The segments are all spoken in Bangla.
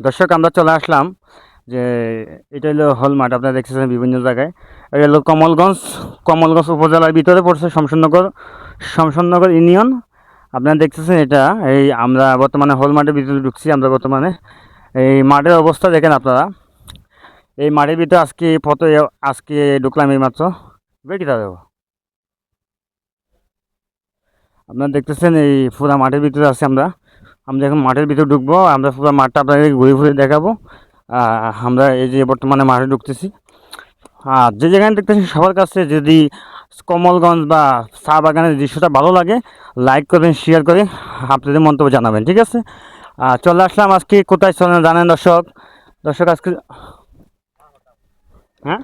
দর্শক আমরা চলে আসলাম যে এটা হলো হল মাঠ। আপনারা দেখতেছেন বিভিন্ন জায়গায়। এটা হলো কমলগঞ্জ উপজেলার ভিতরে পড়ছে শমশাননগর ইউনিয়ন। আপনারা দেখতেছেন এটা আমরা বর্তমানে হল মাঠের ভিতরে ঢুকছি। আমরা বর্তমানে এই মাঠের অবস্থা দেখেন আপনারা। এই মাঠের ভিতরে আজকে ঢুকলাম এই মাত্র। বেটিটা দেবো। আপনারা দেখতেছেন এই পুরা মাঠের ভিতরে আছি আমরা। আমরা এখন মাঠের ভিতরে ঢুকবো। আমরা পুরো মাঠটা আপনাদের ঘুরে ঘুরে দেখাবো। আমরা এই যে বর্তমানে মাঠে ঢুকতেছি। আর যে যেখানে দেখতেছি সবার কাছে যদি কমলগঞ্জ বা চা বাগানের দৃশ্যটা ভালো লাগে, লাইক করবেন, শেয়ার করে আপনাদের মন্তব্য জানাবেন, ঠিক আছে? চলে আসলাম আজকে কোথায় চলে জানেন দর্শক? আজকে হ্যাঁ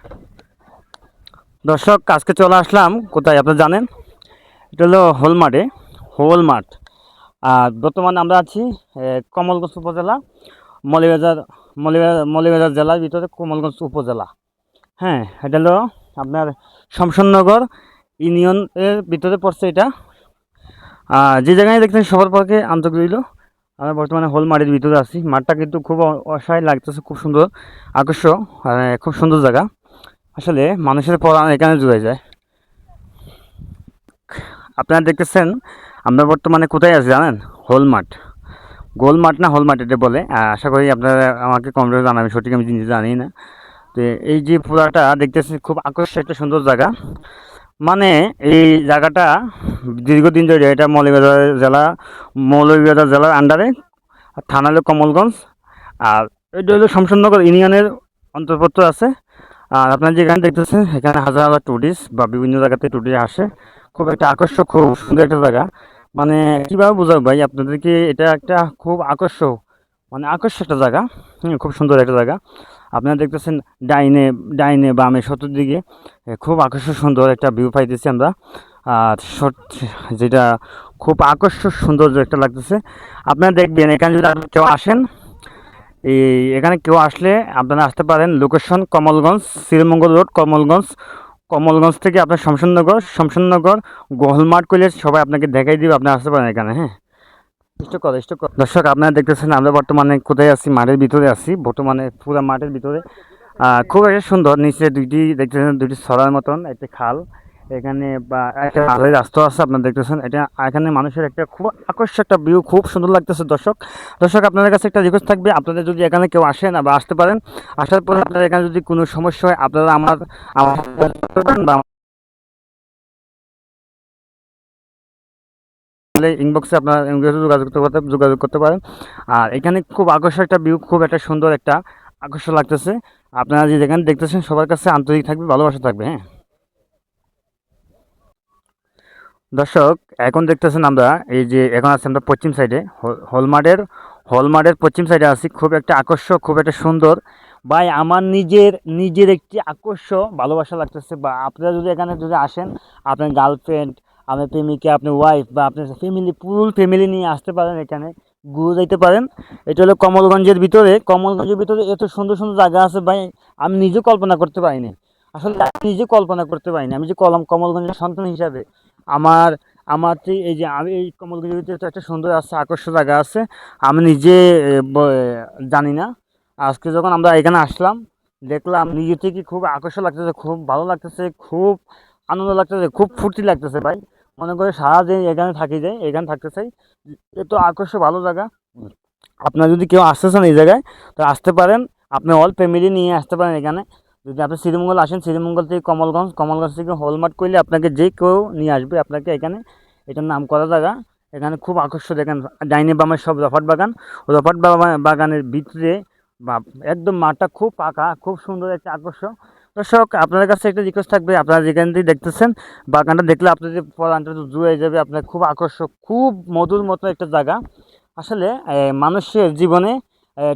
আজকে চলে আসলাম কোথায় আপনারা জানেন? এটা হলো হোল মাঠ। আর বর্তমানে আমরা আছি কমলগঞ্জ উপজেলা, মৌলভীবাজার মৌলভীবাজার জেলার ভিতরে কমলগঞ্জ উপজেলা। হ্যাঁ, এটা হলো আপনার শমশাননগর ইউনিয়নের ভিতরে পড়ছে এটা। যে জায়গায় দেখছেন সবার পক্ষে আন্তরিক রইল। আমরা বর্তমানে হোল মাঠের ভিতরে আছি। মাঠটা কিন্তু খুব অসহায় লাগতেছে, খুব সুন্দর আকর্ষক, খুব সুন্দর জায়গা। আসলে মানুষের পরাণ এখানে জুড়ে যায়। আপনারা দেখতেছেন আমরা বর্তমানে কোথায় আছি জানেন? গোল মাঠ না হোল মাঠ এটা বলে। আশা করি আপনারা আমাকে কমেন্টে জানাবেন, সঠিক আমি জিনিস জানি না। তো এই যে পুরাটা দেখতেছি খুব আকর্ষক একটা সুন্দর জায়গা। মানে এই জায়গাটা দীর্ঘদিন ধরে এটা মৌলভীবাজার জেলার আন্ডারে। থানা হলো কমলগঞ্জ। আর এটা হলো শমশাননগর ইউনিয়নের অন্তর্ভুক্ত আছে। আর আপনারা যেখানে দেখতেছেন এখানে হাজার হাজার টুরিস্ট বা বিভিন্ন জায়গাতে টুরিস্ট আসে। খুব একটা আকর্ষক, খুব সুন্দর একটা জায়গা। মানে কীভাবে বোঝাবো ভাই আপনাদেরকে, এটা একটা খুব আকর্ষক একটা জায়গা। খুব সুন্দর একটা জায়গা। আপনারা দেখতেছেন ডাইনে বামে চতুর্দিকে খুব আকর্ষক সুন্দর একটা ভিউ পাইতেছি আমরা। আর যেটা খুব আকর্ষক সৌন্দর্য একটা লাগতেছে। আপনারা দেখবেন এখানে যদি কেউ আসেন, এখানে কেউ আসলে আপনারা আসতে পারেন। লোকেশন কমলগঞ্জ, শ্রীমঙ্গল রোড, কমলগঞ্জ থেকে আপনার শমশাননগর গোলমাঠ করলে সবাই আপনাকে দেখাই দিবে। আপনি আসতে পারেন এখানে। হ্যাঁ, দর্শক আপনারা দেখতেছেন আমরা বর্তমানে কোথায় আছি? মাঠের ভিতরে আছি বর্তমানে, পুরো মাঠের ভিতরে। খুব একটা সুন্দর। নিচে দেখতেছেন দুইটি ছড়ার মতন একটা খাল এখানে, বা একটা মাঝের রাস্তা আছে। আপনারা দেখতেছেন এটা। এখানে মানুষের একটা খুব আকর্ষক একটা ভিউ, খুব সুন্দর লাগতেছে। দর্শক আপনাদের কাছে একটা রিকোয়েস্ট থাকবে, আপনাদের যদি এখানে কেউ আসেন বা আসতে পারেন, আসার পরে আপনাদের এখানে যদি কোনো সমস্যা হয় আপনারা আমার ইনবক্সে আপনারা যোগাযোগ করতে পারেন। আর এখানে খুব আকর্ষক একটা ভিউ, খুব একটা সুন্দর একটা আকর্ষণ লাগতেছে। আপনারা যে যেখানে দেখতেছেন সবার কাছে আন্তরিক থাকবে, ভালোবাসা থাকবে। হ্যাঁ দর্শক, এখন দেখতেছেন আমরা এই যে এখন আছি আমরা পশ্চিম সাইডে, হলমার্টের পশ্চিম সাইডে আছি। খুব একটা আকর্ষক, খুব একটা সুন্দর ভাই। আমার নিজের একটি আকর্ষক ভালোবাসা লাগতেছে। বা আপনারা যদি এখানে যদি আসেন, আপনার গার্লফ্রেন্ড, আপনার প্রেমিকা, আপনার ওয়াইফ বা আপনার ফুল ফ্যামিলি নিয়ে আসতে পারেন, এখানে ঘুরে যাইতে পারেন। এটা হলো কমলগঞ্জের ভিতরে। এত সুন্দর সুন্দর জায়গা আছে ভাই, আমি নিজে কল্পনা করতে পারিনি। আসলে আমি নিজে কল্পনা করতে পারিনি। আমি যে কমলগঞ্জের সন্তান হিসাবে আমার আমার যে এই যে আমি এই কমলগঞ্জের ভিতরে তো একটা সুন্দর আছে, আকর্ষক জায়গা আছে। আমি নিজে জানি না। আজকে যখন আমরা এখানে আসলাম, দেখলাম নিজে থেকে খুব আকর্ষণ লাগতেছে, খুব ভালো লাগতেছে, খুব আনন্দ লাগতেছে, খুব ফুর্তি লাগতেছে ভাই। মনে করে সারাদিন এখানে থাকি যায়, এখানে থাকতে চাই। এত আকর্ষক ভালো জায়গা। আপনারা যদি কেউ আসতে চান এই জায়গায়, তো আসতে পারেন। আপনি অল ফ্যামিলি নিয়ে আসতে পারেন এখানে। যদি আপনি শ্রীমঙ্গল আসেন, শ্রীমঙ্গল থেকে কমলগঞ্জ থেকে হলমার্ট করলে আপনাকে যে কেউ নিয়ে আসবে আপনাকে এখানে। এটার নাম করা জায়গা। এখানে খুব আকর্ষক দেখেন, ডাইনে বামের সব বাগানের ভিতরে বা একদম মাঠটা খুব ফাঁকা, খুব সুন্দর একটা আকর্ষণ। দর্শক আপনাদের কাছে একটা রিকোয়েস্ট থাকবে, আপনারা যেখান থেকে দেখতেছেন বাগানটা দেখলে আপনাদের পরানটা জুড়ে যাবে। আপনার খুব আকর্ষক, খুব মধুর মতো একটা জায়গা। আসলে মানুষের জীবনে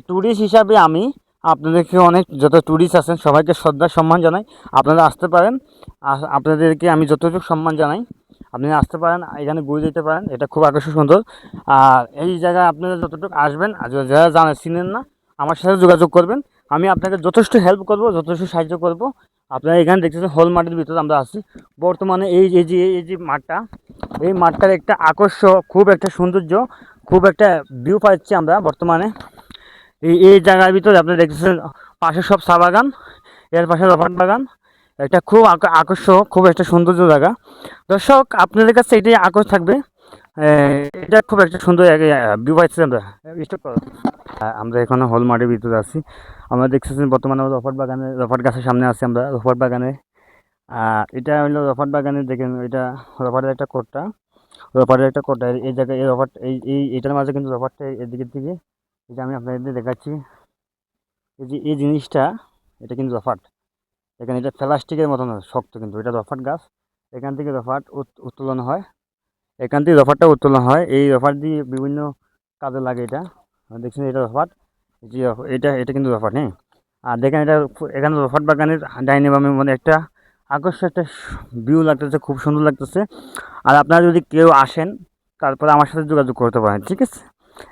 ট্যুরিস্ট হিসাবে আমি আপনাদেরকে যত ট্যুরিস্ট আছেন সবাইকে শ্রদ্ধা সম্মান জানাই। আপনারা আসতে পারেন। আপনাদেরকে আমি যতটুকু সম্মান জানাই, আপনি আসতে পারেন, এখানে ঘুরে যেতে পারেন। এটা খুব আকর্ষণ সুন্দর। আর এই জায়গায় আপনারা যতটুকু আসবেন, আর যারা চিনেন না, আমার সাথে যোগাযোগ করবেন। আমি আপনাকে যথেষ্ট হেল্প করব, যথেষ্ট সাহায্য করব। আপনারা এখানে দেখতেছেন হল মাঠের ভিতরে আমরা আছি বর্তমানে। এই যে মাঠটা, এই মাঠটার একটা আকর্ষণ, খুব একটা সৌন্দর্য, খুব একটা ভিউ পাচ্ছি আমরা বর্তমানে। এই জায়গার ভিতরে আপনি দেখতেছেন পাশে সব চা বাগান, এর পাশে রবার্ট বাগান। এটা খুব আকর্ষক, খুব একটা সৌন্দর্য জায়গা। দর্শক আপনাদের কাছে এটাই আকর্ষ থাকবে। এটা খুব একটা সুন্দর ভিউ পাইছি আমরা। স্টপ করো। আমরা এখনো হল মাঠের ভিতরে আছি। আমরা দেখতেছেন বর্তমানে আমরা রফাট বাগানে, রফাট গাছের সামনে আছি আমরা রফাট বাগানে। এটা হলো রফাট বাগানে, দেখেন এটা রফাটের একটা কোটটা, রফাটের একটা কোটটা এই জায়গায়, এই রফাট এটার মাঝে কিন্তু রফাটটা এদিকের দিকে, এটা আমি আপনাদের দেখাচ্ছি। এই যে এই জিনিসটা, এটা কিন্তু রফাট। এখানে এটা প্লাস্টিকের মতন শক্ত, কিন্তু এটা রফাট গাছ। এখান থেকে রফাট উত্তোলন হয়, এখান থেকে রফাটটা উত্তোলন হয়। এই রফাট দিয়ে বিভিন্ন কাজে লাগে এটা। দেখছেন এটা রফাট, জি এটা এটা কিন্তু রফাট, হ্যাঁ। আর দেখেন এটা এখানে রফাট বাগানের ডাইনে বামে মানে একটা আকর্ষক একটা ভিউ লাগতেছে, খুব সুন্দর লাগতেছে। আর আপনারা যদি কেউ আসেন তারপরে আমার সাথে যোগাযোগ করতে পারেন, ঠিক আছে।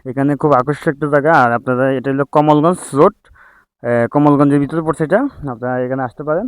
এখানে খুব আকর্ষক একটা জায়গা। আর আপনারা, এটা হলো কমলগঞ্জ রোড, কমলগঞ্জের ভিতরে পড়ছে এটা। আপনারা এখানে আসতে পারেন।